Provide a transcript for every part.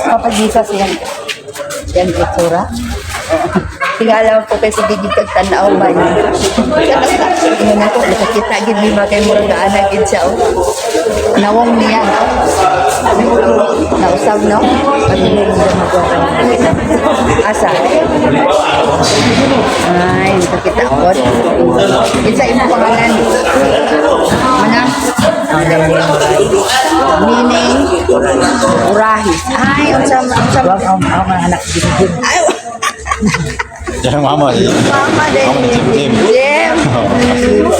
Kapag-isas yan. Yan, itsura. Tingala po kasi digit kagtanaw ba niya. Tingnan ako, nakakita gid lima kay murag anak gid siya. Nawong niya. Nausab no? Pagiging niya magwakan. Asa? Ay, nakakita ko. Isa imong pangalan. Mana? Meaning Urahis. Ay, unsa anak gid. Ay, Jangan mama sih. Mama deh. Mama ni Jim.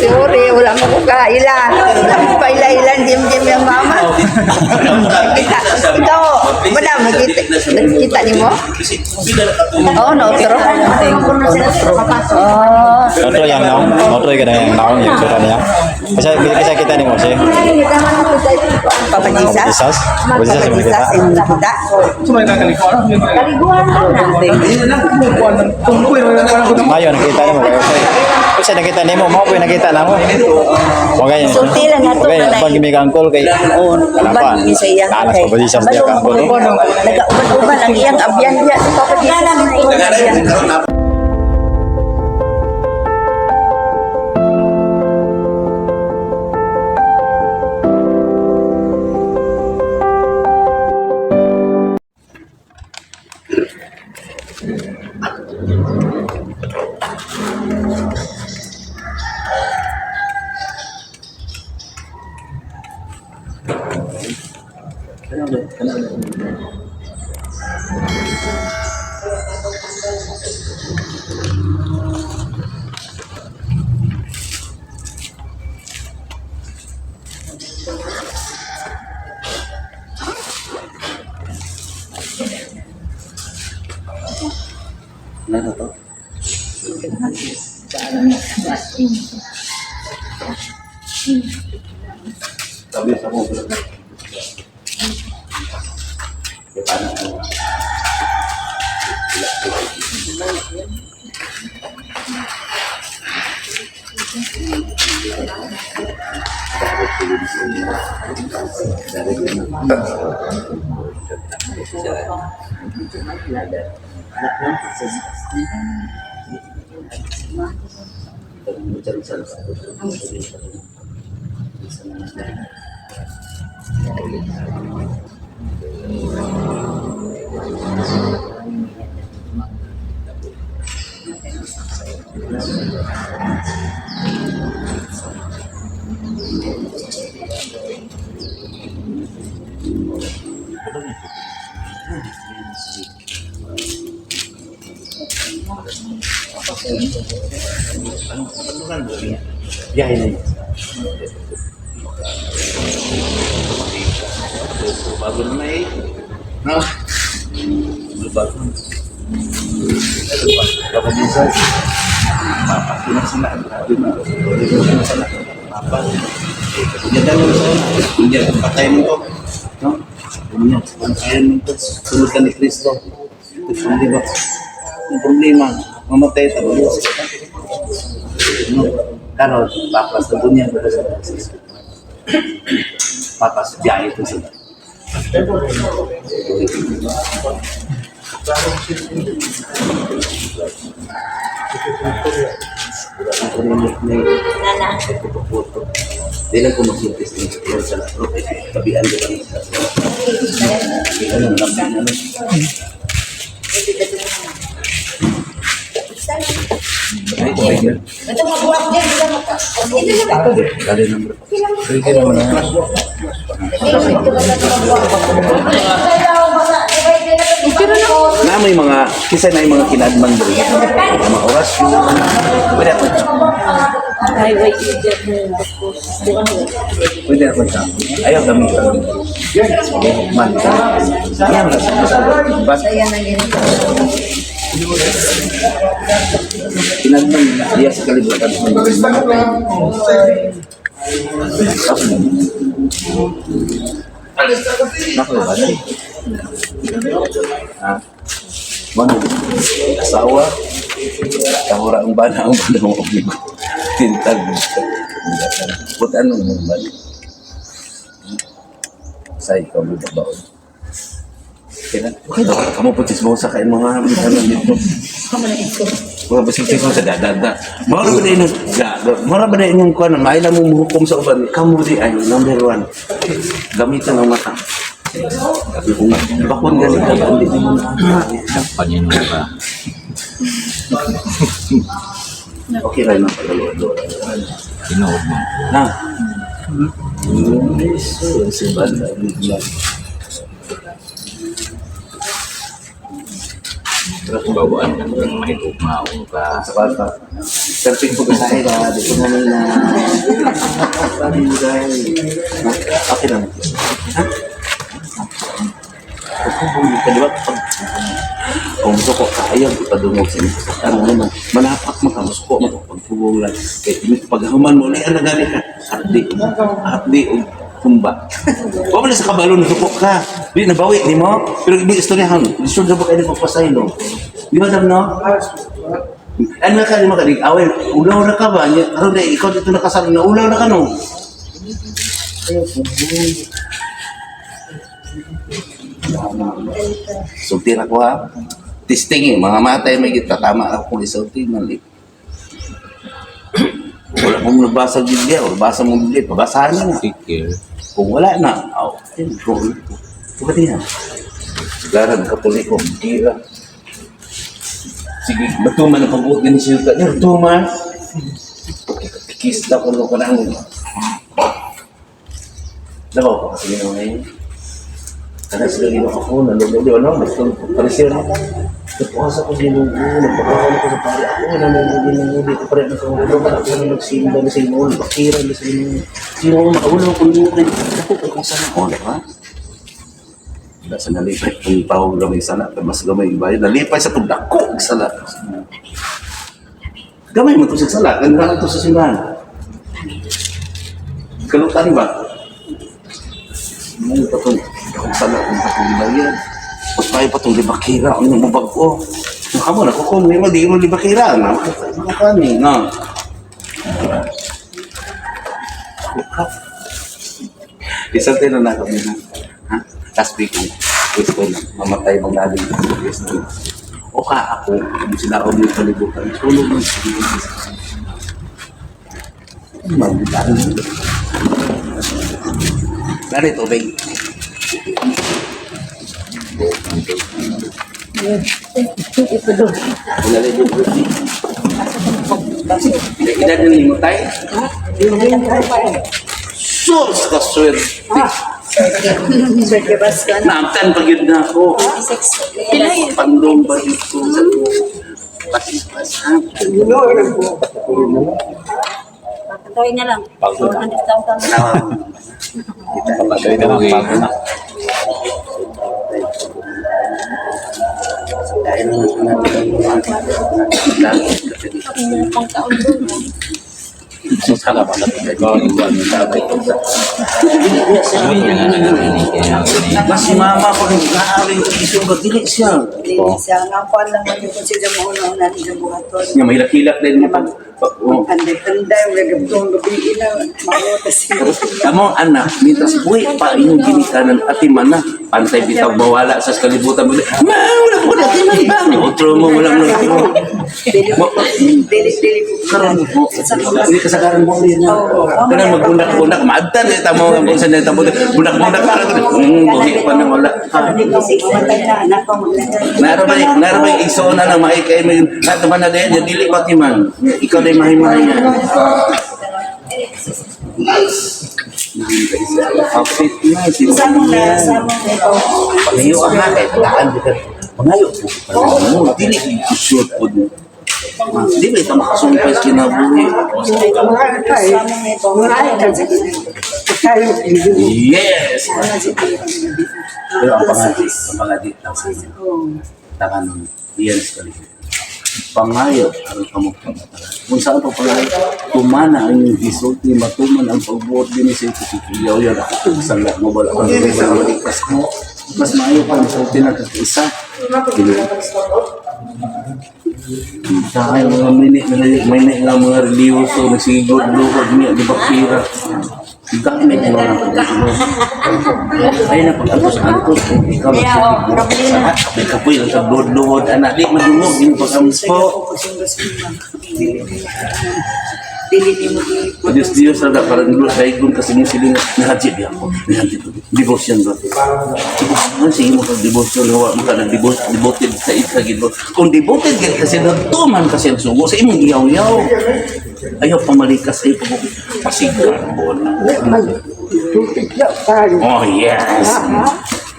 Sorry, wala mo ko kaila. Wala mo paila-ilan Jim yang mama. Kita, ikaw, wala mo kita ni mo? Oh, no, pero. Oh. Otro yang naong, otro yang naong yung surat niya. Bisa kita nih mo sih. Papagisas? Papagisas yung kita. Kaliguan Mayo nakita nimo kayo. Kasi nakita nimo mo po nakita na mo. Okay. Sulti lang ato na. Pag gimigangkol kay uban ni sa iyang kay. Papagisas dia kangkol. Nagauban-uban ang iyang abyan dia sa papagisas. Ano to? Sabi sa mo. Ya ini. Bago na may. No. Bago. Kapag isa. Pinagsanaan natin. Papa. Punya dalam sana. Punya patay mo to. No? Punya pantayan mo to. Sunod ka ni Kristo. Ito di ba? Yung problema, mamatay tayo. No? Karena papas sa dunia berdasarkan papas biaya itu sih. Dia nak masuk tes ini salah tapi anda kan Ito mabuak din kali nomor. Na may mga kisa na yung mga kinadman doon. Mga orasyon. Pwede ako. Pwede ako sa. Ayaw kami. Man. Yan na sa. Basta yan ang ginito. Kinadman dia sekali bukan mana asawa kahura ang bana mo tintag bukan mo balik sa ikaw mo babaon. Kaya kamu po chismosa kain mga ano dito. Mga basing chismosa dadada. Mara ba din mara ba din yung kuan maila mo muhukom sa uban kamu di ay number 1. Gamitan ang mata. Kasi kung bakon gani ka hindi mo Panino ka. okay lang na pagalo. Tinuod mo. Ha. So, sibad na Bawaan ka ng mahitugmaon ka. sa bata. Perfect po sa akin di ko naman na sabi mo dahil okay lang. Ha? Pagkubulit ka, di ba? Kung gusto ko, ayaw ipadungog sa inyo. Ano naman, manapak mo ka, gusto ko, pagkubulan. Kaya paghahuman mo, ano gani ka? Hapdi o kumba. Huwag mo na sa kabalo, nasupok ka. Di, nabawi, di mo? Pero hindi istoryahan. Gusto na ba kayo magpasay, no? Di ba, no? Ano na ka, di mo ka, away, ulaw na ka ba? Ano na, ikaw dito nakasal na, ulaw na ka, no? Sulti na ko ha. Testing mga matay may kita. Tama ako kung isulti, mali. Wala mong nabasa Biblia, o basa mong Biblia, pabasahan na nga. Tikir. Kung wala na, kung pati yan. Sigaran, katoliko, kira. Sige, matuman ang pag-uot din siya. Matuman. Kikis na ko nung kanang. Dabaw pa kasi yun ngayon. Karena sudah di ako nalulubi ano gusto parecer na tapos ako ginugo nagpakawan ko sa pari ako nalulubi ko pare na ko ako nagsimba na simol bakira na sino makaulo ko yung ako kung saan ako ha da sa nalipay kung tao gamay sana mas gamay bayad nalipay sa tugdako sala gamay mo to sa sala ganun to sa simbahan kalutan ba may patong kung sana kung patong bayan mas may patong libakira ang namubag ko kamu na kung may di mo libakira na makakani na isang tino na kami na ha? Last week gusto na mamatay mong naling gusto o ka ako kung sila ako yung palibutan tulog ng sige magbitan narito bay Pinalay yung buti. Edad na mo tayo? Sus ka swerte. Swerte bas ka na. Naamtan pag yun na ako. Pandong ba ito sa pasipas ha? Patuloy na lang. Papatoy na lang pag Dahil naman salamat na mas si mama ko rin naaring isong bagili siya. Siya nga po lang mo yung siya mo una ni buhaton. Nga mahilak-hilak din mo pag Anday-anday, wala gabi na, mabutas siya. Amo anak, mitas buhay pa inyong ginikanan at imana. Pantay bitaw mawala sa kalibutan mo. Wala po natin man ba? Otro mo, wala mo natin mo. Dili po. Karoon po. Hindi kasagaran mo rin. Kaya mag-unak-unak. Maadtan eh. Tamo ang kung saan tamo. Bunak-bunak para ko. Buhi pa na wala. Narabay iso na lang maikay mo yung nataman na din. Dili pati man. Ikaw na yung mahimahay na. Outfit na. Pagayo ang haka. Tagaan dito. Pangayo po. Dili i-shoot po. Di ba ito makasumpay kinabuhi? Yes! Pero ang pangadit lang sa inyo. Takan iyan sa kaligid. Pangayo, ang kamukpangatalan. Kung saan pa pala, tumana ang yung gisulti, matuman ang pagbuot din sa ito, sikiyaw yan ako. Isang lahat mo, wala kang maligpas mo. Mas maayo pa ang sulti na kakaisa. Dahil mga minit na mga reliyoso, nagsigod-lugod niya, di ba kira? Gamit mo lang pag-ano. Ay na pag-antos-antos. Ikaw na sa kapoy lang sa luhod-luhod. Anak, di madungog. Yung pag-ampo. Diyos na parang dulu sa igon kasi yung siling nahadjib ako. Nahadjib ko. Devotion ba? Ano sige mo kang devotion. Hawa mo ka ng devoted sa isa gito. Kung devoted ka kasi natuman kasi ang sugo sa imong iyaw-yaw. Ayaw pamalikas. Ayaw pasigar mo na. Oh yes.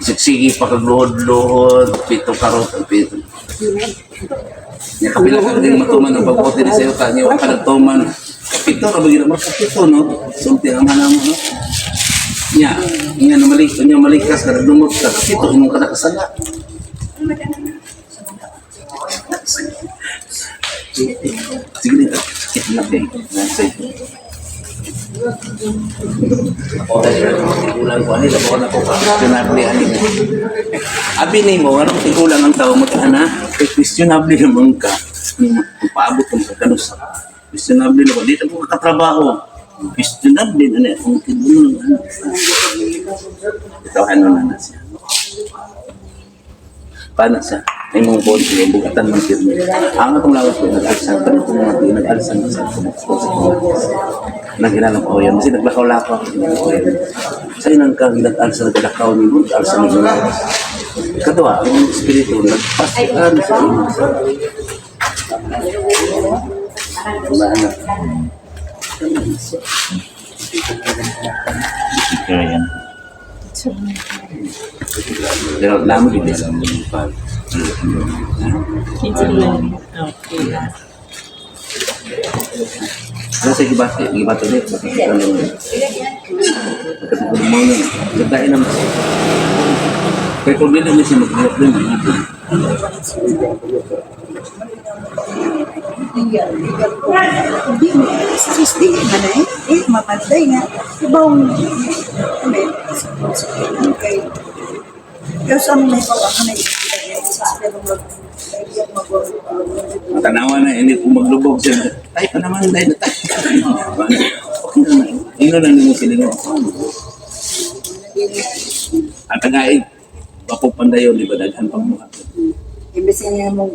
Sige pa kagluhod-luhod. Pito karot ang pito. Yung kapila ka din matuman ang pagbote ni sa'yo ka. Yung ka nagtuman. Kapito ka ba ginawa? Kapito, no? Sulti ang hana mo, no? Nga malikas ka, nagdumot ka. Kapito, inong ka nakasala. Sige din, sakit na kayo. Ako tayo na tigulang ko, anila ko na po ka. Questionable anila. Abi ni mo, anong tigulang ang tao mo na? Questionable naman ka. Paabot ka sa kanus. Questionable naman. Dito po katrabaho. Questionable na kung tigulang. Ito, ano na siya. Paano siya? May mga bonti, yung bugatan ng firme. Ang atong lawas ko, nag-alsan. Pero kung nag-alsan sa naghinanap ako yan. Kasi naglakaw-lakaw. Sa'yo nang kang nag-alsan, nag-alakaw ni mo, nag-alsan ni mo. Katawa, yung espiritu, nagpasikan sa inyo. Kaya yan. Pero lamo din sa pag Nasa gibate ulit. Kasi kung mo na, nagdain naman siya. Kaya kung hindi naman siya mag-block din, Sisting mana mapatay nga ibang kay kasi ang may pagkakana matanawa na, hindi kung maglubog siya. Tayo pa naman, dahil na tayo. Okay naman. Ino na nimo silingo. At again, papupandayon, di ba, daghan pang mga. imbes nga mo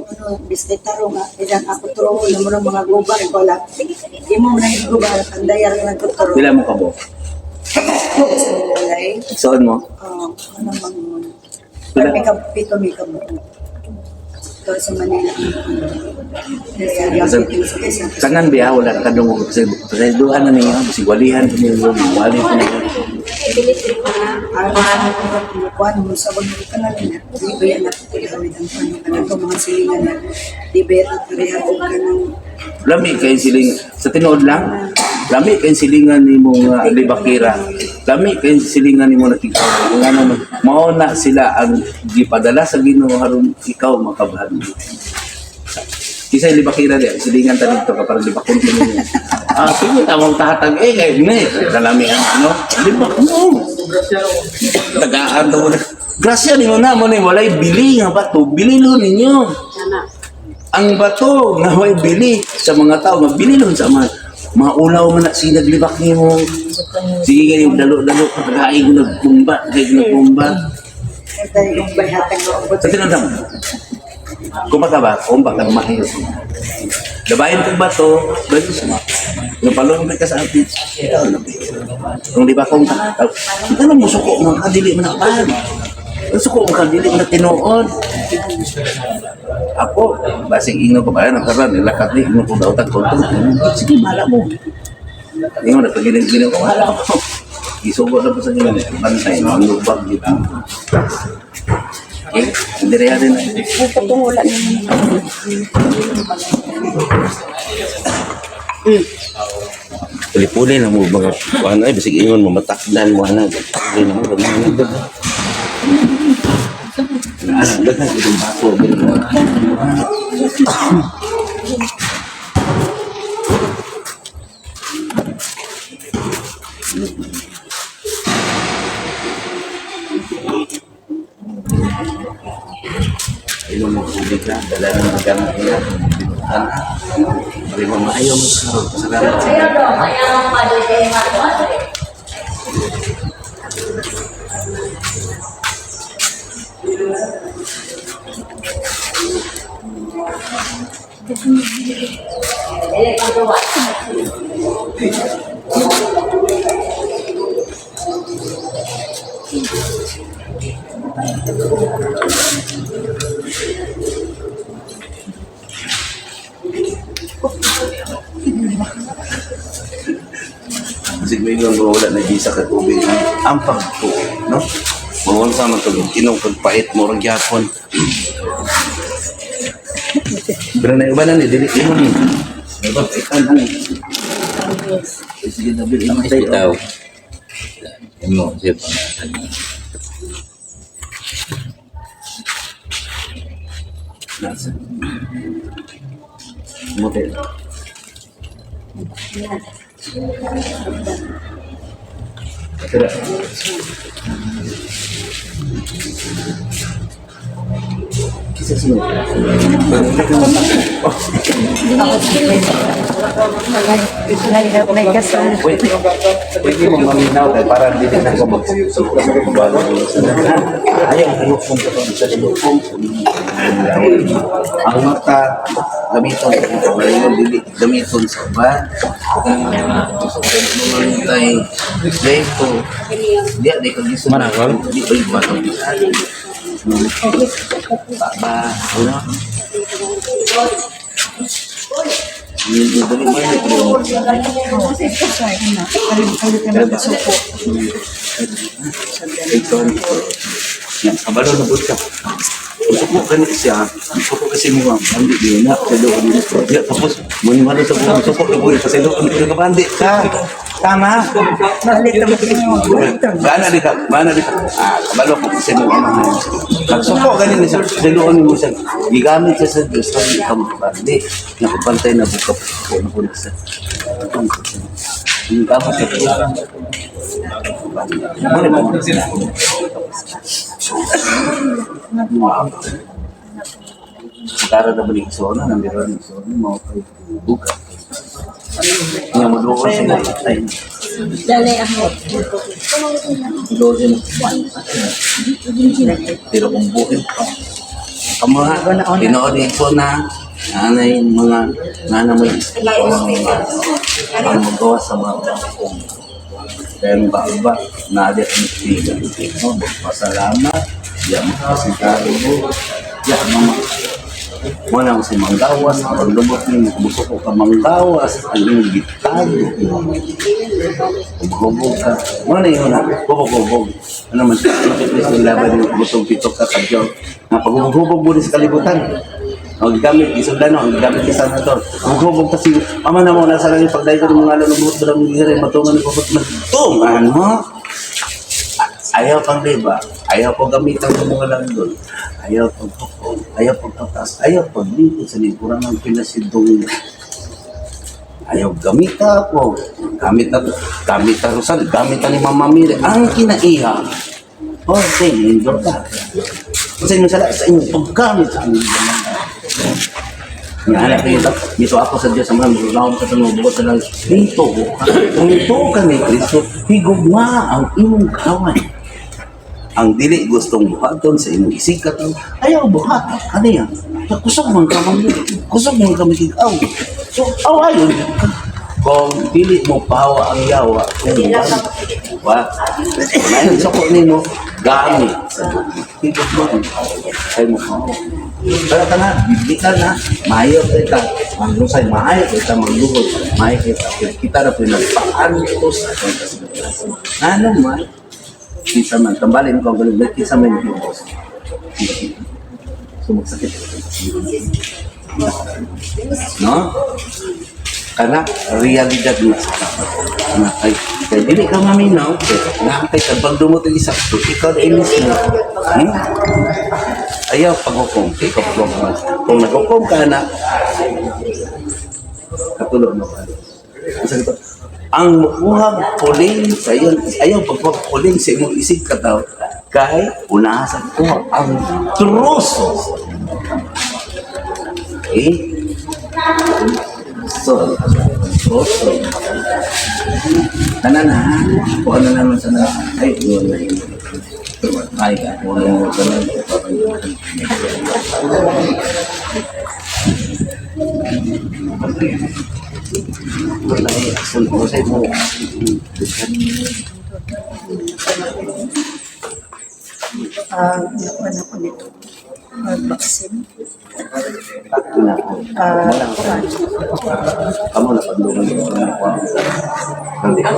bisketaro nga ilang ako turo mo ng mga gubar wala imo na yung gubar pandayar lang ko turo Pila mo ka bo? walay Saan mo? ano mang makeup pito makeup mo to sa Manila Sangan biya, wala ka dungog. Kasi doon na niya, kasi walihan ko niyo, wali ko niyo. kuan mo sa bang ka na niya di ba yan napagawid ang kanito mga silingan na di ba yan parehab ka ng Lami kayo siling, sa tinood lang, lami kayo silingan ni mong libakira. Lami kayo silingan ni mong nakikita. Nga naman, mauna sila ang gipadala sa Ginoo haron ikaw makabahan. Kisay libakira din, silingan ta dito kapag libakon ko niya. Sige, tamang tahatag ngayon dalami ang ano, libak mo. Tagaan daw na. Grasya ni mo na mo ni walay bili nga bato, bililo ninyo. Ang bato nga way bili sa mga tao, magbili lang sa mga maulaw man na sinaglibak ni mo. Sige ganyan, dalo-dalo, pagkain ko nagpumba, yung bayhatag mo Sa tinadam, kumaka ba? Kumaka ng mahirap. Labayin kong bato, bago siya. Napalong ka sa atin. Kung di ba kung ito lang mo suko mo kadili mo na kapahan. Suko mo kadili mo na tinuod. Ako, basig ino ko ba yan, ang karan, nilakat ni, ino ko daw tagkontong. Sige, mahala mo. Ino, nagpagiling-giling ko, mahala ko. Isubo na po sa nila, bantay, manubag dito. Okay, hindi rin natin. patungula niyo Puli-puli na mo, mga ano, basig ingon mo, matakdan mo, ano, puli na mo, Dagan itong baso. Ilong mo kubig na, dala ng magana niya. Hindi mo maayaw mo sa salamat. Kasi may mga wala na gisa ka tubig. Ang pagko, no? Mawala sa mga tubig. Inong pagpait mo rin gyapon. Pero na iba na ni, dili ko ni. Diba? Paitan na ni. Sige, David, inong tayo. Bitaw. Imo siya pa. Nasa. Motel. Tira. Kisah semua. May kasal. Pwede mo maminaw kay para hindi na ko ayaw ilukong ko sa ilukong ang mata gamiton sa malayo dili gamiton sa ba tay dito dia di ko gisu Mana kau? di ba ba ba ano ini dari mana bro kabalo na buta suko kan siya suko kasi mo bandi din na pero dia tapos maniwala sa suko na buhay kasi do ang bandi ka tama mana di kabalo ko kasi mo suko ganin ni sa seluon mo sa gigamit sa Diyos sa ikang bandi nakapantay na buka ko sa yung gamit sa Sekarang na balik zona, nandito ng zona, mau kayo buka. Yang madukol sila, ay, Dali ako. doon pero kung bukin pa. Kamaha, pinood ito na, nanay mga, nanay ang magawa sa mga bangkong. Kaya mga iba, nalit ang tigan. Pasalamat, yan makasintaro mo, yan mga wala ko si manggawas, ang lumot niyo, gusto ko ka manggawas, ang iyong gitado. Hubog ka. Wala yun na, hubog. Ano man, ito laban yung gustong pitok ka kadyaw. Pag-hubog mo rin sa kalibutan. Ang gamit, isundano, ang gamit isa na to. Hubog kasi, ama na mo, nasa lang yung pagdayo ko ng mga lalubot, dalang ngirin, matungan ng pupot na, tungan mo. Ayaw pang diba, ayaw po gamitan ng mga landon, ayaw pang pupong, ayaw pang tatas, ayaw pang lingkod sa lingkuran ng pinasidong. Ayaw gamita ako, gamit na Rosal, gamit na ni Mama Mire, ang kinaiha. Okay, enjoy ka. Kasi nung sala sa inyo, paggamit sa inyo. Nga ko yun, dito ako sa Diyos, sa mga magulawang sa tanong, bukod sa lang, dito ka ni Kristo, higugma ang imong kawan. Ang dili gustong buhaton sa imong isikat, ayaw buhaton, ano yan? Kusog man ka magig-aw. So, awayon, kung dili mo pahawa ang yawa, kung ngayon sa ko nimo gamit sa higog mo, ay mo pahawa. Pero ka na, biblikan na, mayo kita, manlusay, maayo kita, magluhod, maayo kita na pinagpaantos sa ating kasigatan. Ano man, kisa man, tambalin ko ang galing, kisa man yung bos. Sumagsakit. No? Karena realidad na sa kaya dili ka maminaw, nakakay ka, pag dumutong isa, ikaw na inis mo. Ayaw pag-hukom, ikaw pag-hukom. Kung nag-hukom ka na, katulog mo ka. Ang mukuhag puling sa iyo, ayaw pagpapuling sa imong isig ka daw, kay unahasan ko ang truso. Okay? So, tanan na, kung ano naman sa ay, yun na yun. Ay, kung ano mo ganun. Wala eh, asan ko sa mo. Nakuha ko nito. Mag-vaccine. Kamu na pagdungan mo. Hindi ko.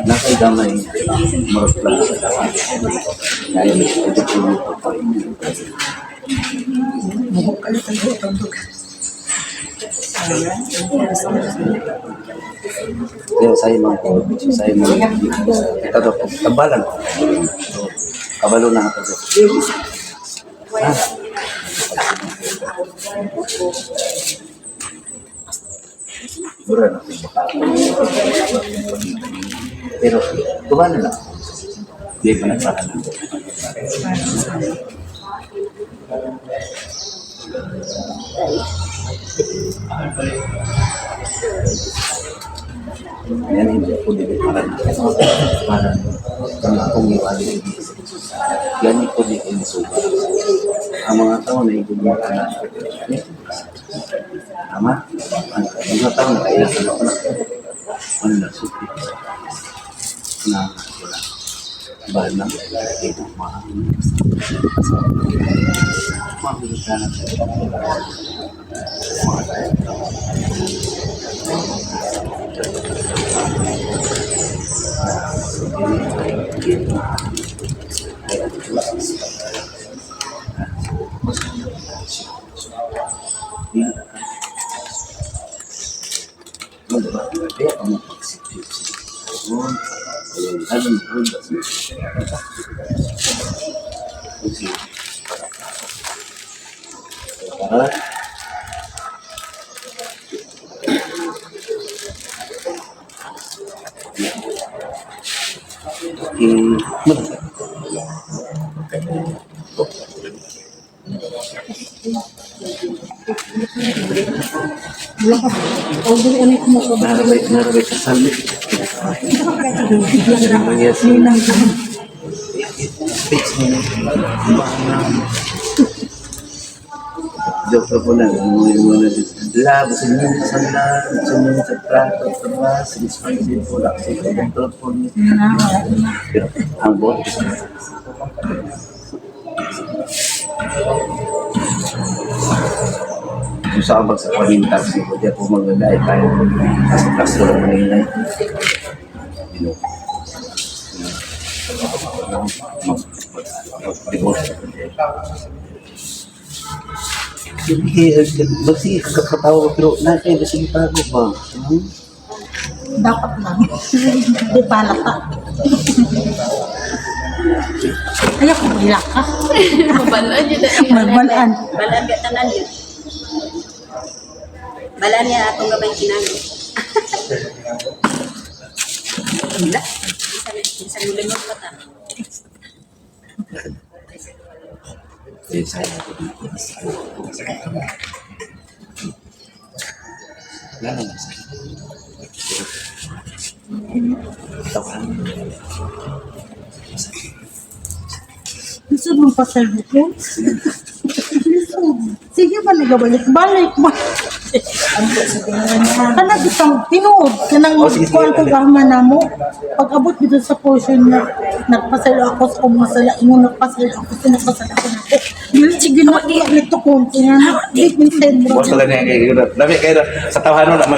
Nakay gamay. Marot lang. Kaya may edit mo pa. Kalit ang butang duga. Kaya sa imong ito to, kabalan. Kabalo na ako. Siguro na pero tuwan na lang. Di pa nagpakalan. Yan hindi ako dito para akong iwali. Yan ito di ko nasuba. Ang mga tao na igulo ka na. Tama? Ang mga tao na kaya sa loob na. Ano na suti? Na wala. Bahal na. Ito mahal. Mahal ka na. Narabi kasali. Joke po na, muna dito. Lab, sa inyo sa plato, sa bus, expensive po lang. Sa inyo po pero ang buwan. Kung saan sa panintas, hindi ko po maglalay tayo. Sa plasto lang manilay. Sige, kakatawa ko, pero natin, sige bago ba? Dapat lang. Di pala ka. Ayaw ko bila ka. Balaan yun na Magbalaan. Balaan ka tanan yun. Balaan niya atong gabay kinano. Wala. Isang mulimot pa ta. Saya Lala na sa Gusto mong pasalbo ko? Sige ba nagabalik? Balik mo. Kanag itang tinuod. Kanang kuhan ko gama na mo. Pag abot dito sa portion na nagpasalo ako sa kong masala. Ingon nagpasalo ako sa nagpasalo ako na. Dili sige na nito kung tingnan. Di minsan mo. Bos lang kayak gitu. Tapi kayak sa tawahan mo na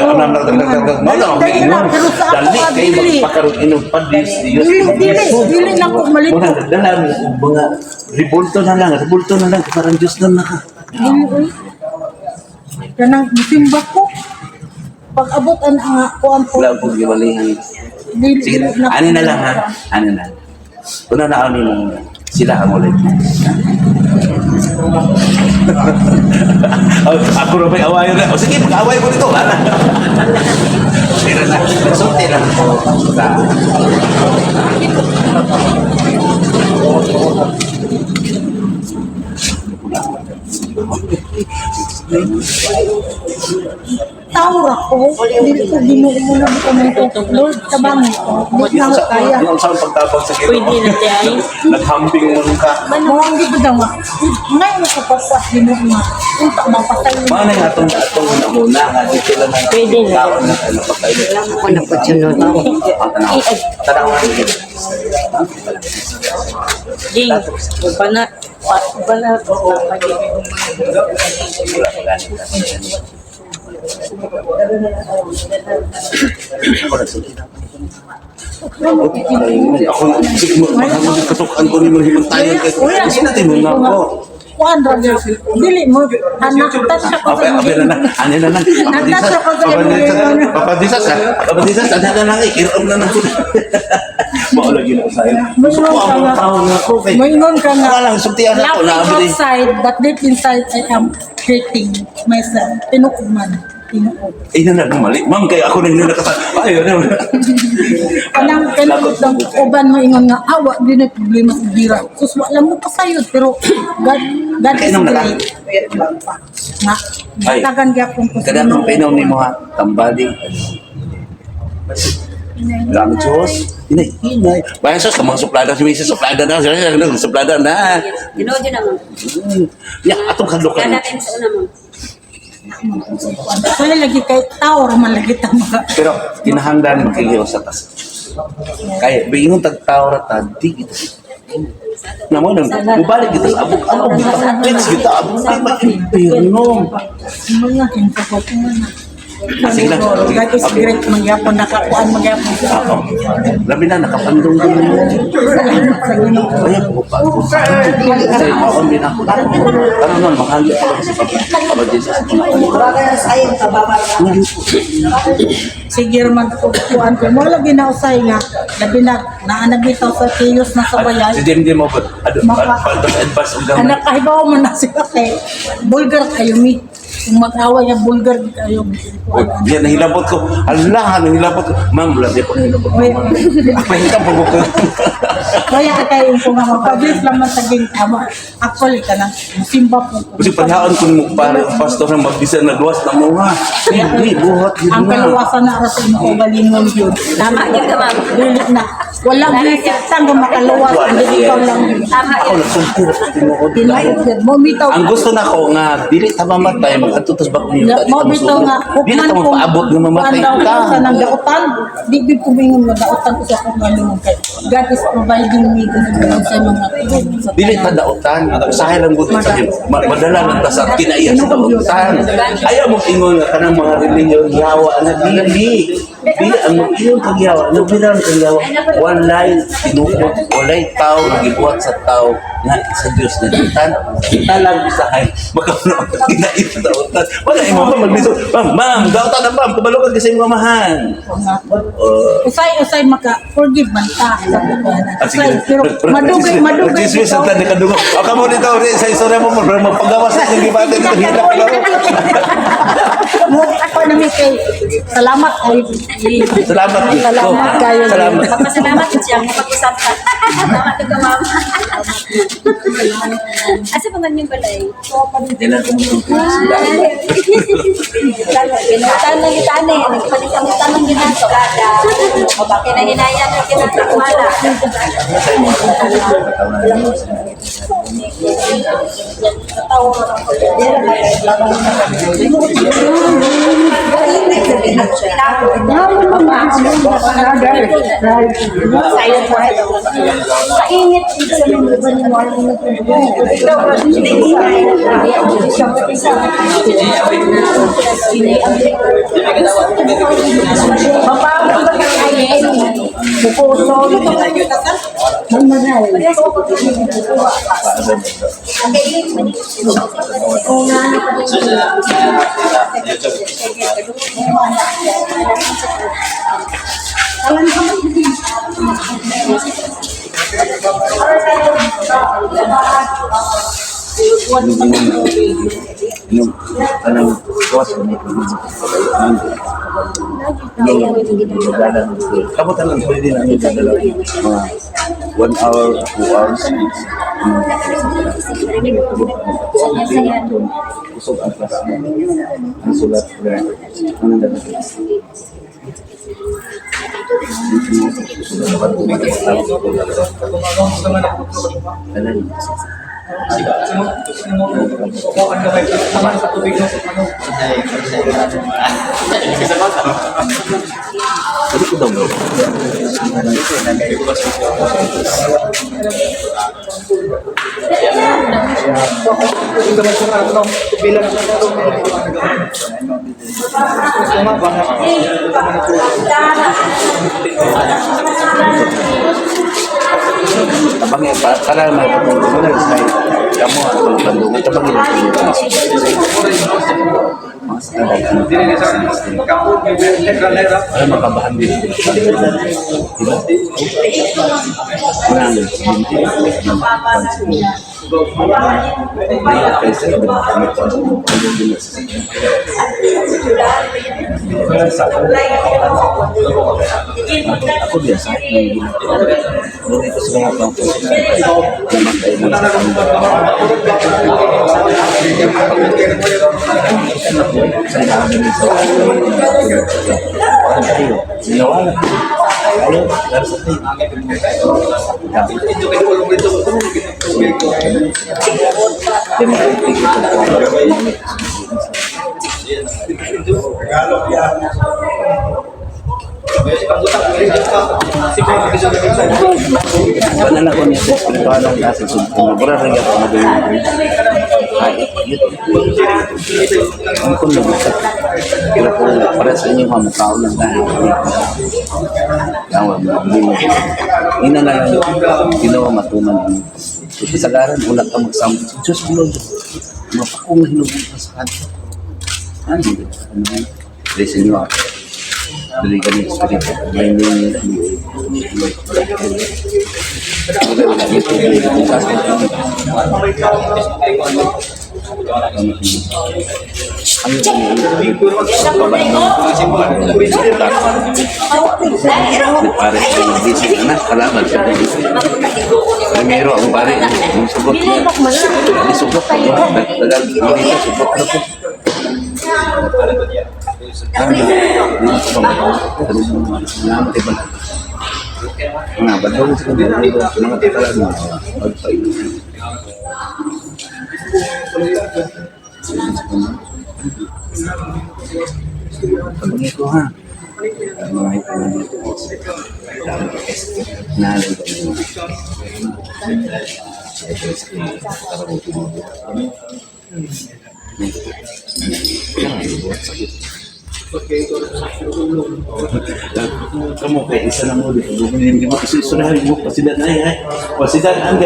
dali kayak pakarot inom padis. Dili na ko malito. Dalam mga ribulto na lang parang Diyos na naka. Kanang simba ko. Pag abot ang kuhan ko. Wala po gibalihan. Sige, ano na lang ha? Ano na? Una na ano mo sila ang ulit. Ako rin may awayan na. O sige, pag-away ko nito. Wala na. Tira na. Nagsulti lang. Tower ako, hindi ko ginuo mo na ko ng Lord, tabangi ko. Hindi na ako kaya. Yung saan pagtapang sa kilo. Pwede na tayo. Naghambing mo ka. Mawang di ba daw nga? Ngayon ako papas, ginuo nga. Unta mapatay mo. Mana yung atong muna nga dito lang ang Pwede na. tao na napatay. Ako na po sunod. Tanaw. Ding, pa na. Oo. Ako, sige mo, katukan ko ni mo himantayan kayo. Kasi natin mo nga po. Kuan ra gyud. Dili mo anak tas siya ko sa Abi na na, ano na lang. Natas ako sa Papadisas ha? Papadisas, ano na lang eh, kiram na lang. Baka lagi na sa iyo. Mayroon ka nga. Tawag na ako kay. Mayroon ka nga. Walang sultihan ako na Laughing outside, but deep inside, I am hating myself. Tinuod man. Tinuod. Eh na mali. Ma'am, kaya ako nang nilakasan. Ay, ano. Kanang ng uban mo ingon nga, awa, di na problema sa gira. Sus, wala mo pasayod, pero God is Kainom na ka? great. Nga, Ay. tagan gyapon ko sa Kada Ginoo. ang pinaw ni mo ha, tambali. Lang Diyos. Inay. Bayan sos, kamang suplada si Mrs. Suplada na. Suplada na. Ginood yun naman. Ya, atong kalukan. Kadating sa una mo. Kaya lagi kay tao, malagi ta mga. Pero kinahanglan kayo sa tas. Kaya bingon tagtaw ra ta di kita. Namo nang mubalik kita sa abog ano kita. Pits kita abog ay ma-impirno. Mga hinta ko kung ano. Sige lang. God is Okay. great, magyapon, nakakuan, magyapon. Ako. Labi na nakapandong din mo. Sa Ginoo. Kaya ko pa. Kasi ako din ako. Ano nun, mahal ko sa Papa Jesus. Bagay sa ayun, kababa. Sige magkukuan ko. Mo lagi na usay nga. Labi na naanabitaw sa kiyos na sa bayan. Si Jim mo ba? Advance ang gamay. Anak kahibaw mo na siya kay bulgar kayo mi. Kung mag-away nga bulgar kayo. Uy, diyan nahilabot ko. Allah, nahilabot ko. Ma'am, wala di pa nahilabot ko. Apa yung kapag ko? Kaya kayo kung nga mapabilis lang man saging ama. Actually ka na. Simba po ko. Kasi panhaan ko mo para pastor na magbisa na luwas na mo ha. Hindi, buhat yun Ang na. kaluwasan na aras mo ko galingon yun. Tama yun ka, ma'am. Dili na. Walang bisik sang makaluwas. Hindi ikaw lang yun. Tama Ako yun. nagsumpir. Tinuod. Tinaid yun. Mo bitaw. Ang gusto na ko nga, dili ta mamatay, magkatutos ba ko niyo? Mo bitaw nga. Di na ta mapaabot nga mamatay ka. Sa nang dautan. Di gid ko mingon nga dautan ko sa akong galingon kay God is providing me kung sa mga tulong sa Dili ta dautan, usahay lang gud sa madala lang ta sa kinaiya sa dautan. Ayaw mo ingon nga kanang mga religion yawa na dili. Dili ang ingon kag yawa, nabilang kag yawa. Walay tinukod, walay tao nagibuhat sa tao nga sa Dios na dautan. Talang usahay makauno kinaiya sa dautan. Wala imo pa magbiso. Ma'am, dautan na ma'am, kabalo ka kasi mamahan. usay maka-forgive man ta. Sige. Pero madugay. Pag-dismiss ang tanda kadungo. O kamo dito, sa istorya mo, magpagawas sa yung gibate. Ito, hirap ko lang. Ako na may kay salamat ay Salamat. Salamat kayo. Salamat. Magpasalamat siya, mapag-usap ka. Salamat ka, ma'am. Asa pa man yung balay? Pinutan lang yung tani. Nagpalitan lang ginato. O bakit na hinayan na kinatakwala? Kainit sa mga baniwala ng Yung anong gawas mo kabutan lang pwede na yung dadala mga 1 hour, 2 hours. Kusog atlas. Ang sulat ko. Ano na natin? Ano ko daw? Tabangin para mapapagpunan sa kamu atau kandungan tabangin para makabahan din aku biasa nung ito sa mga pang namatay na sa namin sa Sinawala. Ayaw, larsa Banana ko niya sa espiritualan kasi sumura rin ako magayon. Ay, ang kung nabuksak. Kira ko para sa inyo mga mukhaon ng dahil. Tawag mo. Ina na yung ginawa matuman. Kasagaran, ulat ka magsamot. Diyos ko Lord. Mapakong hinubog ka sa kanto. Ano yun? Praise the Lord. Dari kami espiritu mainin nah, betul sebenarnya semangat kita lagi. Begitu ha. Mga kamu kayak isa lang mo dito. Hindi mo kasi sunahan mo President ay. President ang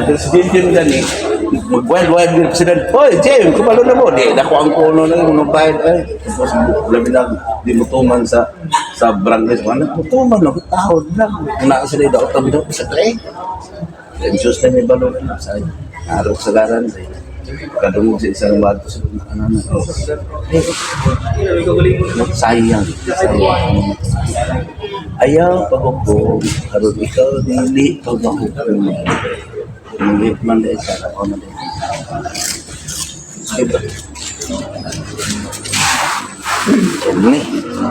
presidente mo dani. Magwal-wal ng president. Oy, Jim, kumalo na mo. Di dako ang kuno nang mga bayad ay. Tapos labi lang di mo tuman sa barangay sa anak mo tuman lang tahod lang. Una sa sila daw tabi daw sa tray. Then just na may balon na sa araw sa garan. Kadungog sa isang bato sa ano sayang ayaw paghukom karon ikaw dili ikaw mahukom ngunit man dahil sa ako na din ini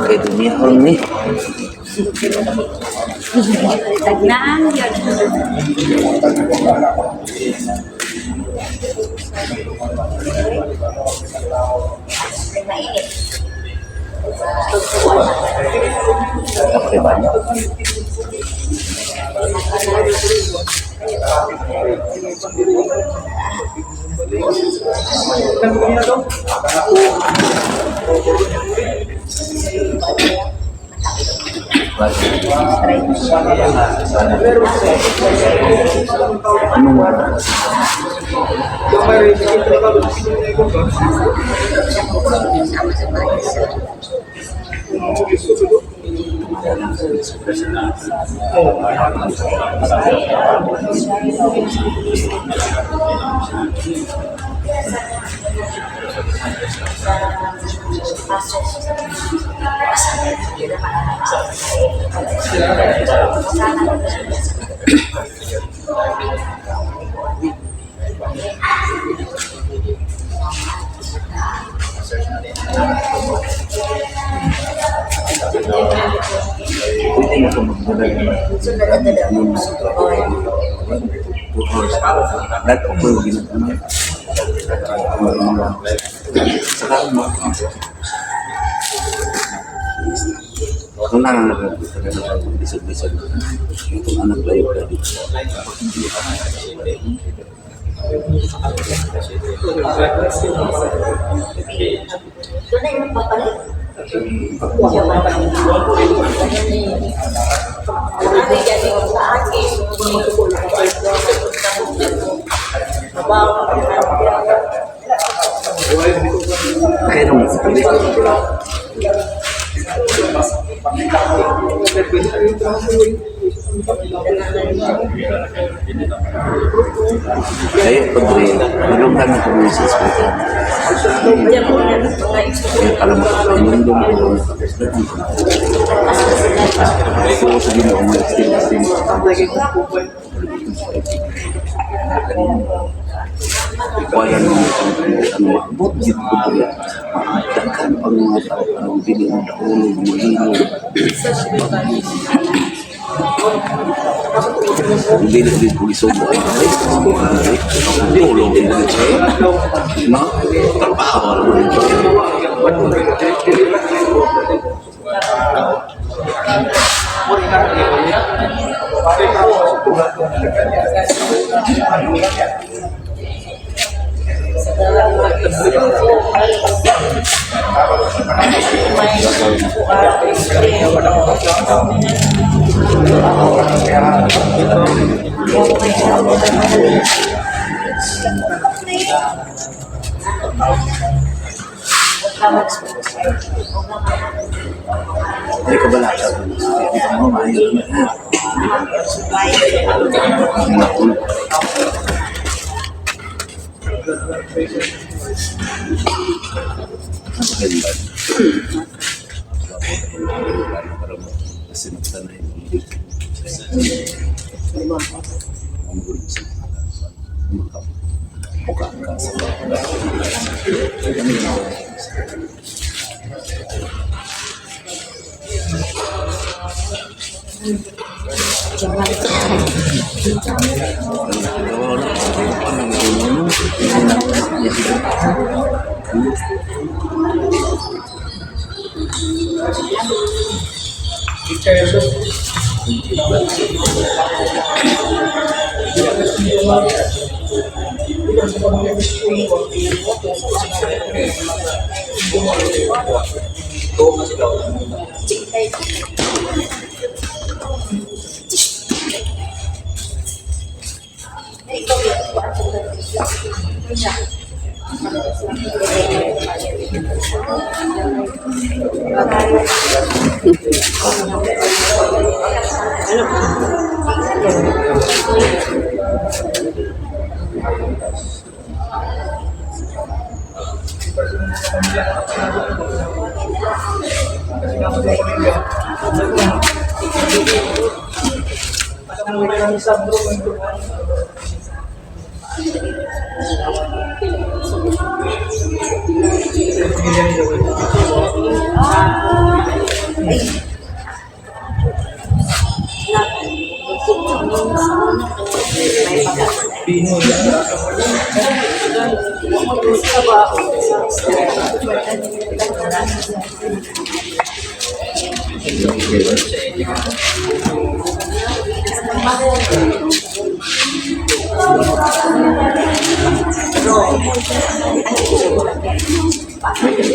kay dunia ini Tagnaan yun. Mainit. Oke banyak Pwede mo ito magdala. Yung sa 2 hours. Lahat ako yung ginagawa. Saka kung bisag-bisag itong anak layo ka dito. Kaya naman sa kaya pag-rin, nalungkan na kami sa hospital. Kaya pala makapainom doon ako. So, sa ginawa mo, still. Wala naman ano, maabot dito ko po yan. Daghan pang mga tao, parang bili ng daulog, mahilo. Hindi na din pulisog mo ay tulong din na siya. No? Trabaho naman ito. Ay, kabalata. Ito mo, mahirap na. Maganda. Kasi nagtanay mo dito. Ang gulo sa mukha ka sa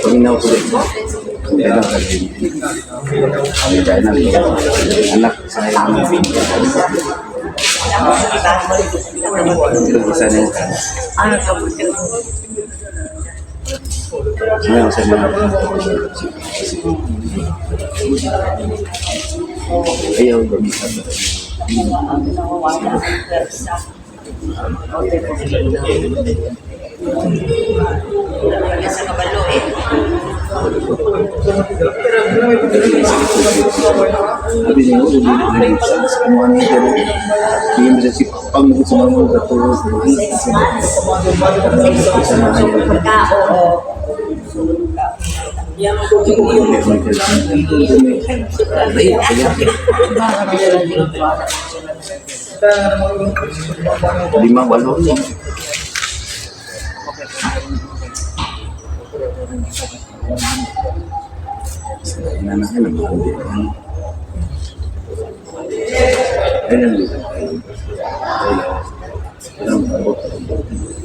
Paminaw ko rin. Kaya lang kasi kaya na anak saya bisa nih saya saya ayo bisa Sa kabalo eh. Sabi niya, hindi na nag-isa. Ano ano yun? Hindi mo siya si Papang mo sa mga katulog. Isa na yan. Lima, walo. Nanahan ang mga hindi. Ayun ang dito. Ayun ang abot.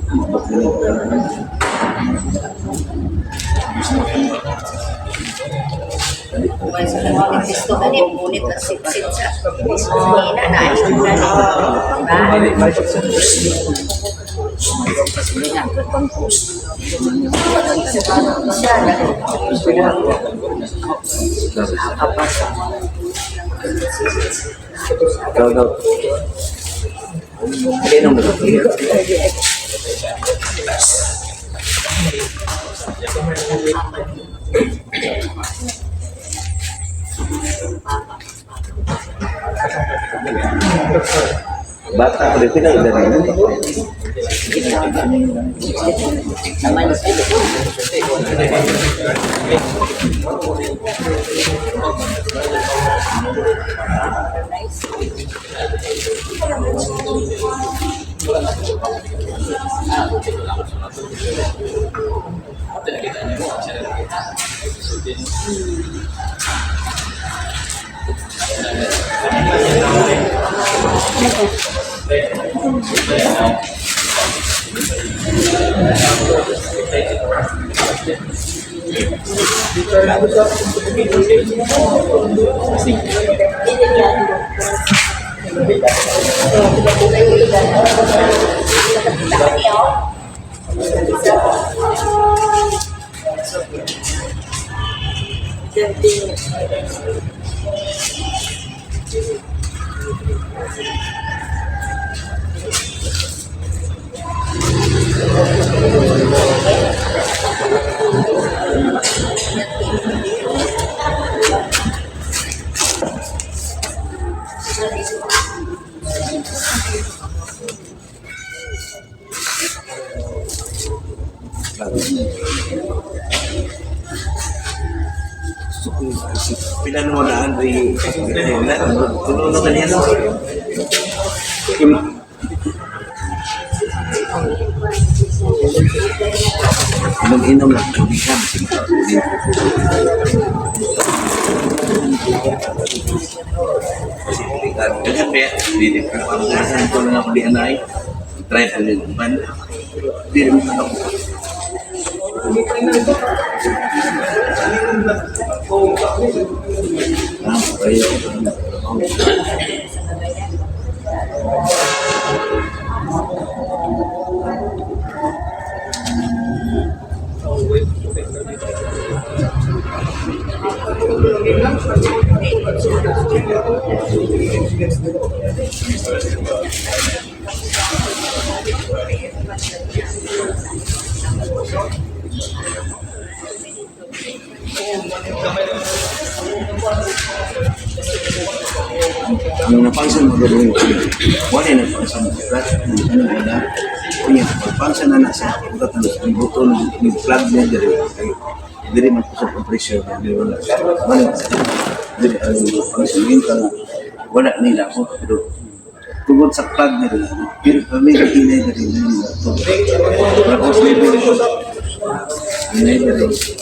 Abot na lang. Gusto ka din, ngunit ang sipsit sa Pilipinas na ay Ikaw daw. Ayun ang mga. Bata ko rin pinagdala na. Pinanulaan rin tulungan ka niya no? Inom-inom lang tubig ka ganyan ba hindi ka pamagasan ko lang ako di anay try pa rin man hindi rin ako ang napansin mo gawin wala na napansin mo ano na punya pagpansin na nasa ang buto ng plug na diri man sa compression diri wala diri ang pansin ka wala nila ako pero tungod sa plug nila pero kami hinay diri nila to tapos diri hinay diri wala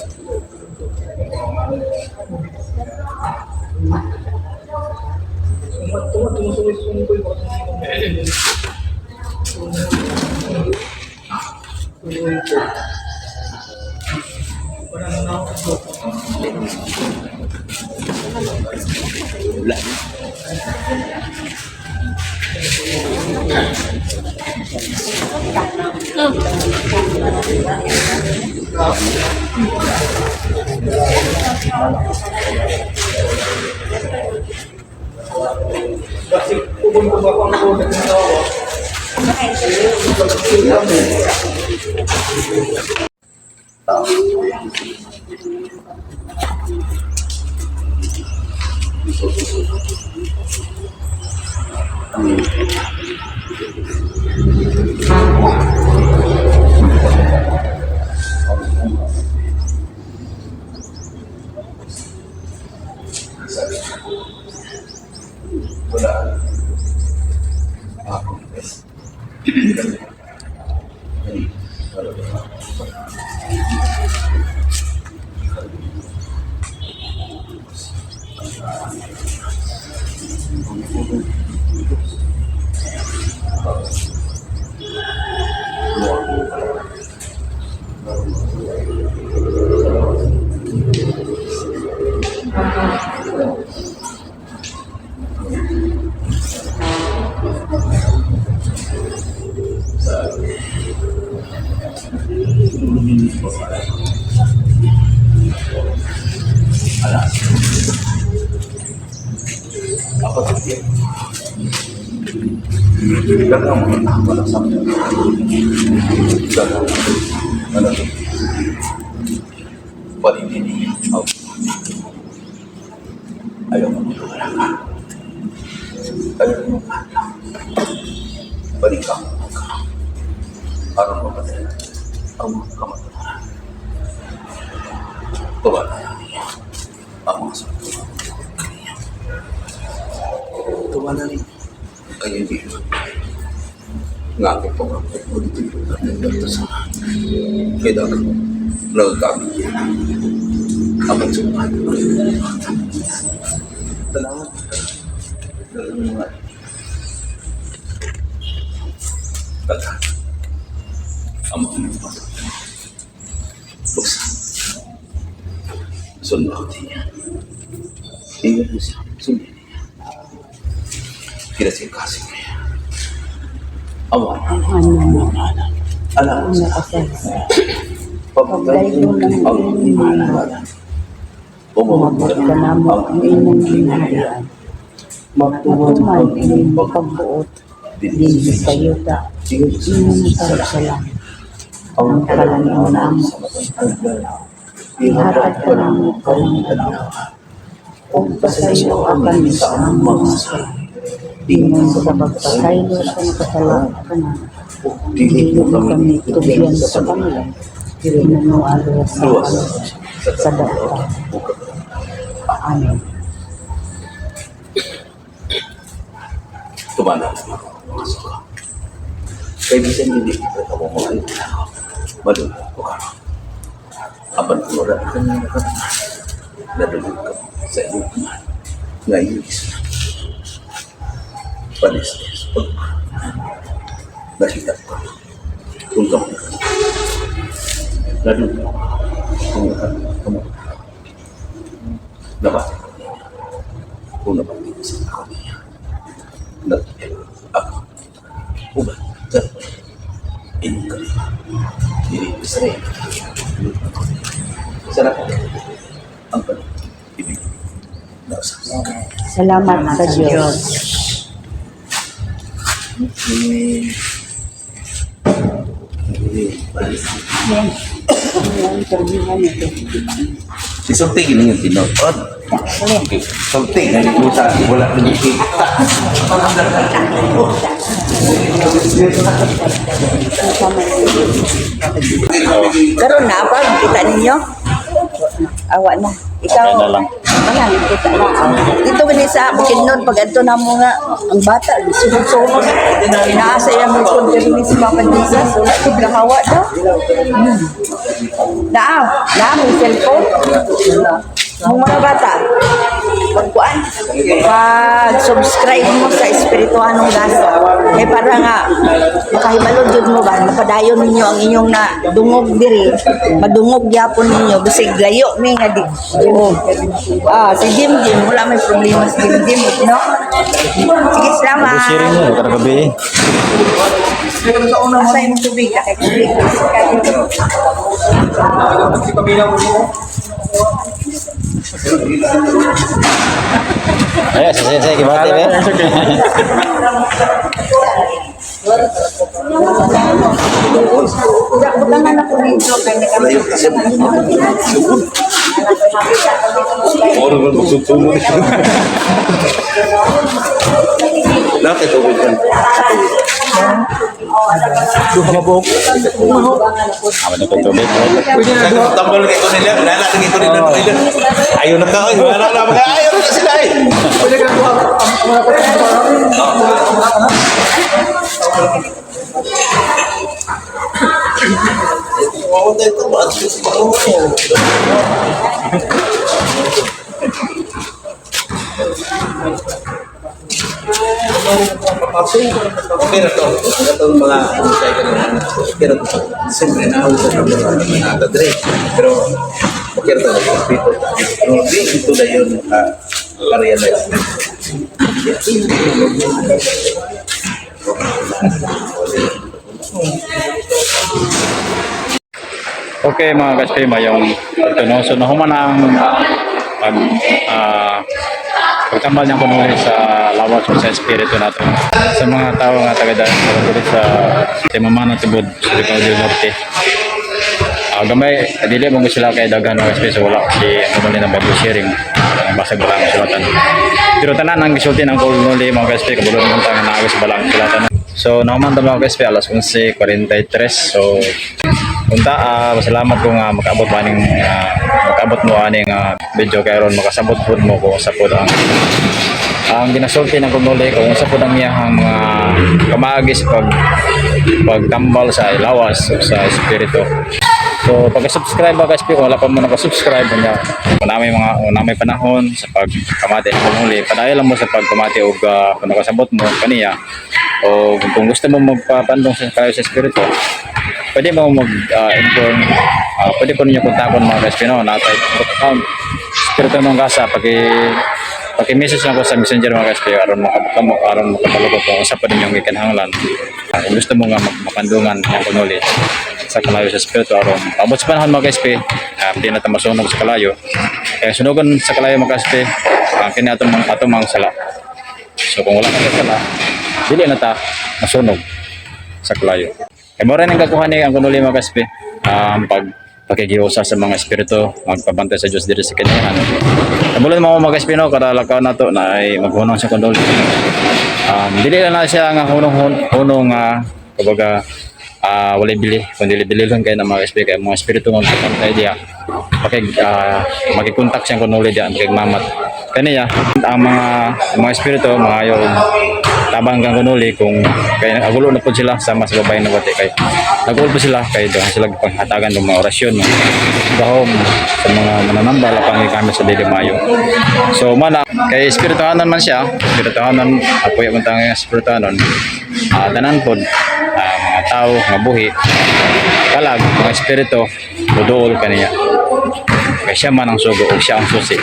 Ayaw mo wala ka. Ayaw mo balik ka. Parang mamatay. Ang mga kamatayan. Tuwala yan niya. Ang mga sakto. Tuwala rin. Kaya hindi. Ngakit po nga. Ulit ito na nagdata sa kaya dagat mo. Nagkakabit yan. Abang sumahan. Salamat. Salamat. Tata. Amo ko ng pasa. Buksa. Sunod ako niya. Ingat mo siya. Sunod niya. Kira siya kasi kaya. Awan. Alam mo sa pagdayo ng imana. Umabot ka na mo ang inyong hinahayaan. Matuman ang inyong pagbuot din sa yuta. Inyong sarap ang kalangin na mo. Ihatag ka na mo kalang kung pasayo akan sa mga sala. Inyong sa pagpasaylo sa nakasalamat ka na. Dili mo kami tubigyan sa kanila. Pinunualo sa data. Amen. Tumana naman ako. Masok ka. Kaibigan hindi kita mo mga ito. Malula ko ka. Apan kumura ka na nakatanan. Nadulog ka sa iyong kaman. Ngayon isa. Panis-nis. Nakitap ka. Kung ka mo. Nadulog ka. Kung ka mo. Nabatin ko niya. Kung nabatin ko sa ako niya. Nagkakil ako. Ubat. Inyong kalima. Dili sa rin. Sarap. Ang pag-ibig. Nausa. Salamat sa Diyos. Isulti gini yung tinod. Okay. Sulti. Nagpusa. Wala na yung kita. Karon na pa kita ninyo. Awa na. Ikaw. Okay na lang. Wala kita na. Dito gani sa Bukidnon pag adto na mo nga ang bata sunod-sunod. Inaasa ya mo kun diri si Papa Jesus. Wala tig hawa daw. Na mo cellphone. Ang mga bata, pagkuan, pag-subscribe mo sa Espirituhanong Gasa. Eh para nga, makahibalod jud mo ba, mapadayon ninyo ang inyong na dungog diri, madungog gyapon ninyo, bisig layo mi nga di. Si Jim, wala may problema si Jim, no? Sige, salamat. Sharing mo, kada gabi. Asa yung tubig, kay tubig. Ayo, saya gimana ya? Udah, ako dito kay Wala yung kasi. Oro ba magsutumo nito? Bakit ito ba? Duha ka buhok. Awan na tubig. Sa tambol kay ko nila, lalaki ko nila nila. Ayaw na ka, wala na mga ayaw na sila eh. Wow, ito ba? Okay na to. Ito mga okay na to. Siyempre na ako sa mga natadre. Pero okay na to. Dito. Pero di ito na yun ka-realize. Okay mga kaspi, mayong pagtuno. So nahuman ang pagtambal niyang kunuli sa lawas o sa espiritu natin. Sa mga tao nga taga-dali sa Timamana Tibod, sa Ligaw del Norte. Gamay, dili mo sila kay daghan mga kaspi, so wala si kunuli ng Bible sharing. Basag balang sulatan. Pero tanan ang gisulti ng kunuli mga kaspi, kabulon ng tangan na agos balang sulatan. So nahuman ta mga kaspi, alas 11:43. So punta, salamat kung makaabot mo aning video kay ron makasabot pud mo kung sa pud ang ginasulti ng kunuli kung sa pud ang iyang mga kamaagis pagtambal sa lawas o sa espiritu. So pagka-subscribe ba guys, kung wala pa mo naka-subscribe niya, kung namay panahon sa pagkamati ng kunuli, padayon lang mo sa pagkamati o kung nakasabot mo kaniya o kung gusto mo magpapandong sa espiritu, pwede mo mag-inform, pwede po ninyo kontakon mga Espino, natay account, Espiritu ng Kasa, paki-message lang ko sa messenger mga Espino, aron makabalukot kung usap pa din yung ikanhanglan. Kung gusto mo nga mapandungan ng kunuli sa kalayo sa Espiritu, aron abot sa panahon mga Espino, hindi na ito masunog sa kalayo. Kaya sunugan sa kalayo mga Espino, kini atomang sala. So kung wala ka sala, dili na ta masunog sa kalayo. Kaya mo rin ang kakuha ni ang kunuli mga kaspi, pagkikiusa sa mga espiritu, magpabantay sa Diyos dito sa kanyahan. Kamulan mo mga kaspi, no, karalakaw na to na ay maghunong sa kunuli. Dili lang na siya nga hunong kumbaga wala bili, kundi bili lang kayo ng mga kaspi, kaya mga espiritu magpabantay diya. Makikontak siyang kunuli diya, magkagmamat. Kaniya, ang mga espiritu, mga ayaw tabang kang kunuli kung kaya agulo na po sila sama sa babae na bati kay nagulo po sila kay doon sila panghatagan ng mga orasyon no? Dahom sa mga mananambal pang kami sa Dili Mayo. So mana kay espirituhanan man siya, espirituhanan apoy man tang espirituhanan tanan pod mga tao nga buhi kalag mga espiritu budol kaniya kay siya man ang sugo o siya ang susi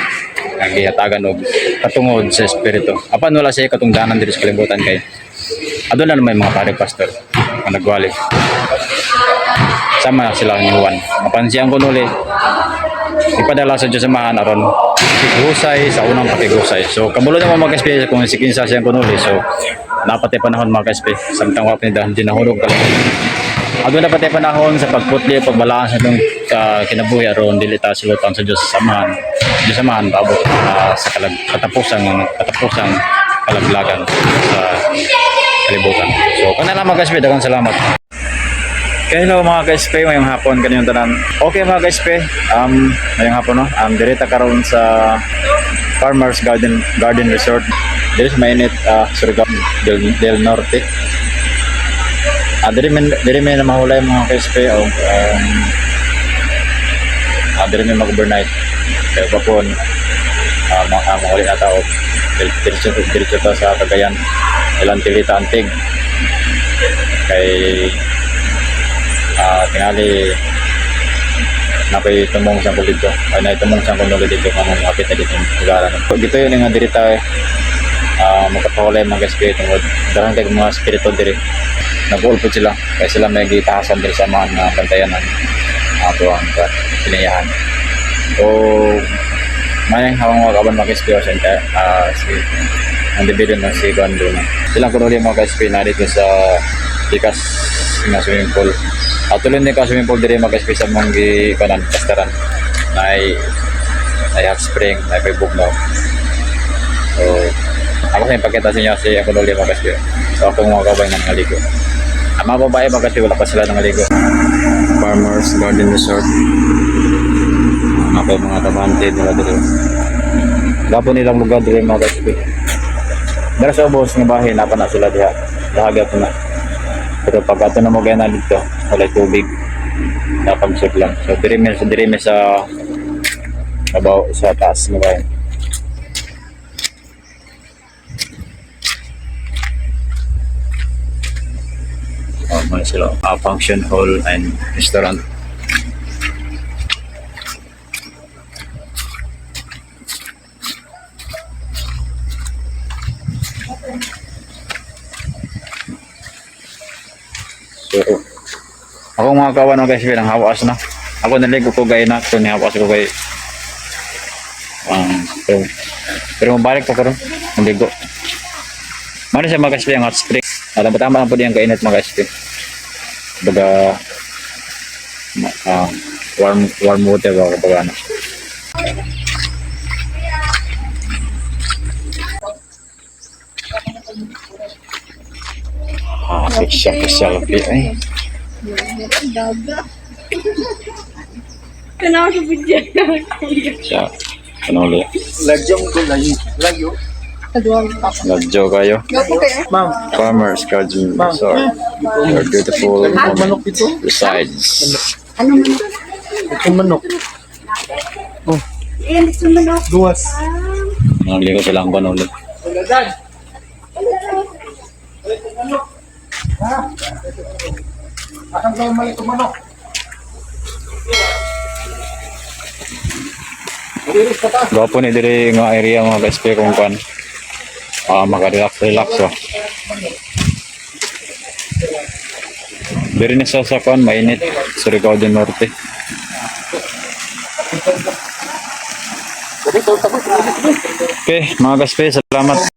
ang gihatagan og katungod sa espiritu. Apan wala siya katungdanan dito sa kalibutan kay adto na may mga pare pastor nga nagwali. Sama sila ni Juan. Apan siyang kunuli ipadala sa Diyos samahan aron husay sa unang pakigusay. So kabulo na mga kaspi kung sikinsa siyang kunuli. So napatay panahon mga kaspi samtang wa pindahan din nahulog kalibutan. Ado na patay panahon sa pagputli, pagbalaan sa itong kinabuhi aron dili ta silutan sa Diyos samahan. Diyos samahan paabot sa katapusang kalaglagan sa kalibutan. So kana lang mga kaspi, daghang salamat. Okay, hello mga kaspi, mayong hapon kanyang tanan. Okay mga kaspi, mayong hapon no. Direta karon sa Farmers Garden Resort. Dito sa mainit Surigao del Norte. Diri may na mahulay mga KSP o diri may mag-overnight kaya papon mahuli na tao diretso ta sa Cagayan ilang tilita antig kay tingali napay tumong sa dito ay naitumong sa kuno dito kamong kapit na dito lugar dito yun nga dirita magkapahulay mga KSP tungod darang kay mga spirito diri nag-ulpo sila kaya sila may gitahasan din sa mga bantayan ng ato ang pinayahan. So may hawang wakaban mga KSP o si ang dibido na si Gando na silang kunuli mga KSP na dito sa Tikas na swimming pool at tuloy din ka swimming pool diri mga KSP sa mga kanan pastaran na ay may hot spring, may bugnaw. So, ako sa ipakita sa inyo si ako ulit mga kaspi. So, ako mga kabay na nangaligo. Ang mga babae mga kaspi, wala pa sila nangaligo. Farmers Garden Resort. Ako mga tabante nila dito. Gapo nilang lugar dito mga kaspi. Dara sa ubos ng bahay, napa na sila diha. Dahaga po na. Pero pag ato na mo gaya na dito, wala tubig. Napag-sip lang. So, dirimi sa abaw sa taas ng bahay. May sila function hall and restaurant. So, ako mga kawan ng guys, bilang hawas na. Ako naligo ko gaya na ito, nihawas ko kay pero mabalik pa karon naligo. Mana siya mga guys, ang hot spring. Alam tama lang po diyan kainit mga guys. Baga warm water ba kapag ano. Selfie ay. Kenapa sebutnya? Siya, ano ulit? Lagyong ko lagyo. Nagjo kayo. Ma'am, Farmers Garden Resort. Your beautiful manok ito. resides. Itong manok. Yan, ito manok. Duwas. Nangligo silang ban ulit. Akang gawin mo itong manok. Gwapo ni diri nga area mga ka-SP kung kan. Maka-relax oh. Diri ni sa kan mainit Surigao del Norte. Okay, mga ka-SP, salamat.